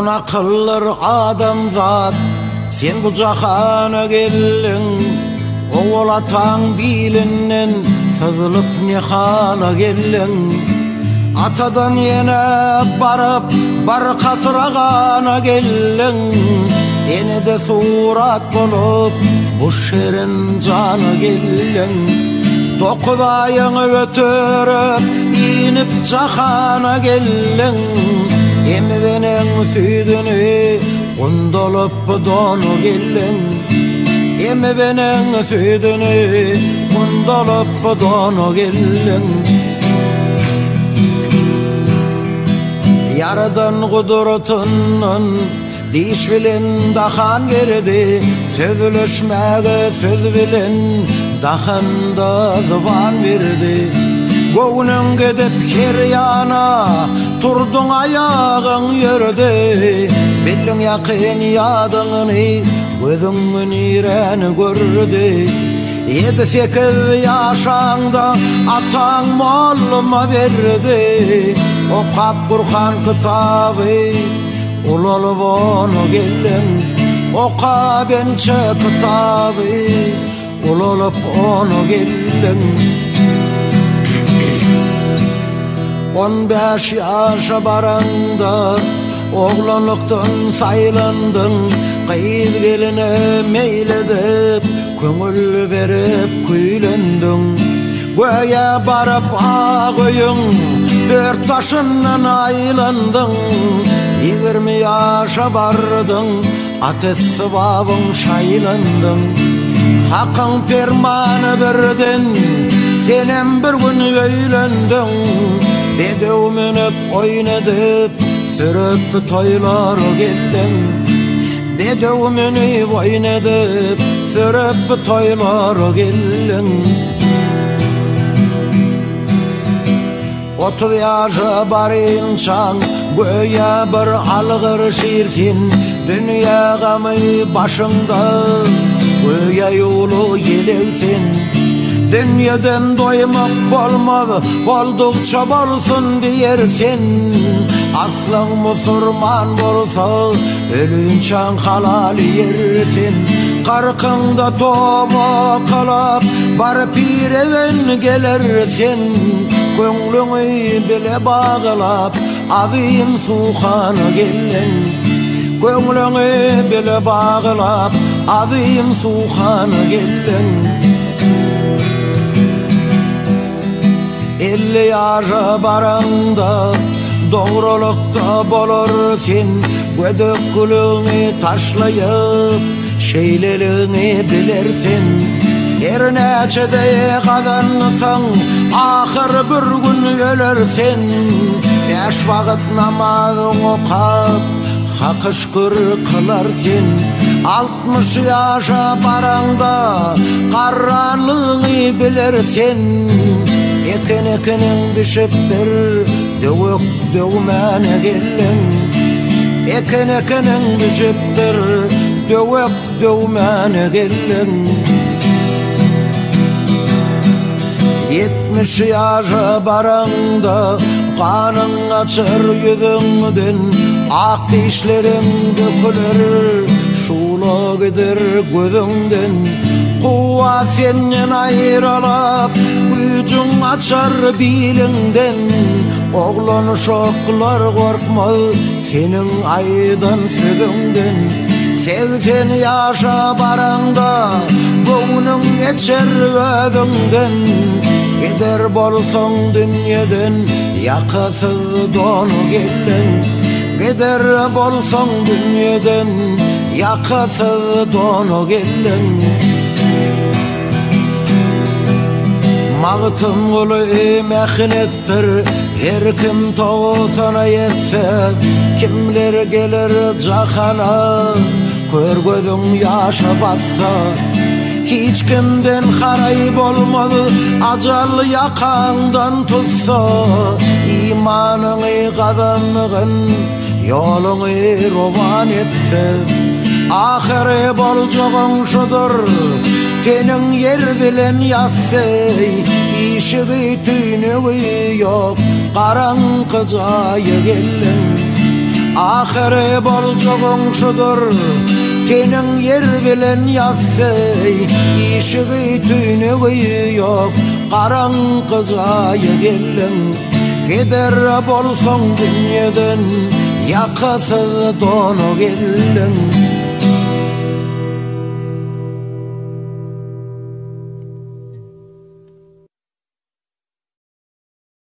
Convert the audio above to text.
Buna kılır adam zat, sen bu cahana gelin. Oğul atan bilinden sızılıp ne hala gelin. Atadan yine barıp bar katırağana gelin. Ene de surat bulup bu şerin canı gelin. 9 ayını götürüp inip cahana gelin. Emvenin süydünü kundolup donu gelin. Emvenin süydünü kundolup donu gelin. Yaradan kudretunun diş bilin dahan verdi. Sözleşmege söz bilin dahanda zıvan verdi. Göğünün gidip her yana turdun ayağın yerde. Bildin yakın yadığını gözünün ireni gördü. 7-8 yaşanda atan molluma verdi. Okap Kur'an kitabı ululup onu gelin. Oka bençe kitabı ululup onu gelin. 15 yaşa baranda oğlanlıktan saylandın. Kıyız geline meyledip köngül verip küylendin. Göğe barıp ağıyın 4 taşından aylandın. 20 yaşa bardın ateş sıvabın şaylandın. Hakkın permanı birdin senem bir gün öylendin. Bedev minip oynadıp sürüp toylara geldin. Bedev minip oynadıp sürüp toylara geldin. 30 yaşa barınçan göğe bir algır şirsin. Dünya gamı başında göğe yolu gelevsin. Dünyadan doymak bolmadı, boldukça bolsun diyersin. Aslan musurman bolsa ölünçan halal yersin. Karkında toba kalıp bar pireven gelersin. Gönlünü bile bağlap avim suhana gelin. Gönlünü bile bağlap avim suhana gelin. 50 yaşa baranda doğrulukta bolursun. Gödük gülünü taşlayıp şeylelini bilirsin. Her neçede kazansan ahir bir gün ölürsin. 5 vakit namazın okap hak şükür kılarsın. 60 yaşa baranda karanlığını bilirsin. Ekin düşüptür dövük dövmene gelin. Ekin düşüptür dövük dövmene gelin. 70 yaşa baranda kanın açır yüzünden. Ak dişlerin dökülür şula gider gözünden. Kuva senden ayrılıp gücün açar bilinden. Oğlan şoklar korkma senin aydan sözünden. 80 yaşa baranda gönlün geçer özünden. Gider bolsan dünyadan yakasız donu gelin. Gider bolsan dünyadan yakasız donu gelin. Mağıtın ulu mehnettir, her kim toğusuna yetse. Kimler gelir cahana, kör gözün yaşa batsa. Hiç kimden harayip olmadı, acal yakandan tutsa. İmanını kazanığın yolunu rovan etse. Ahire bolcağın şudur, tenin yer bilen yatsey. İşi tüynüğü yok, karankıcaya gelin. Ahire boljoğun şudur, tenin yer bilen yassey. İşigi tüynügi yok, karanqıcaya gelin. Gider bolsoň dünýeden, yakasız donu gelin.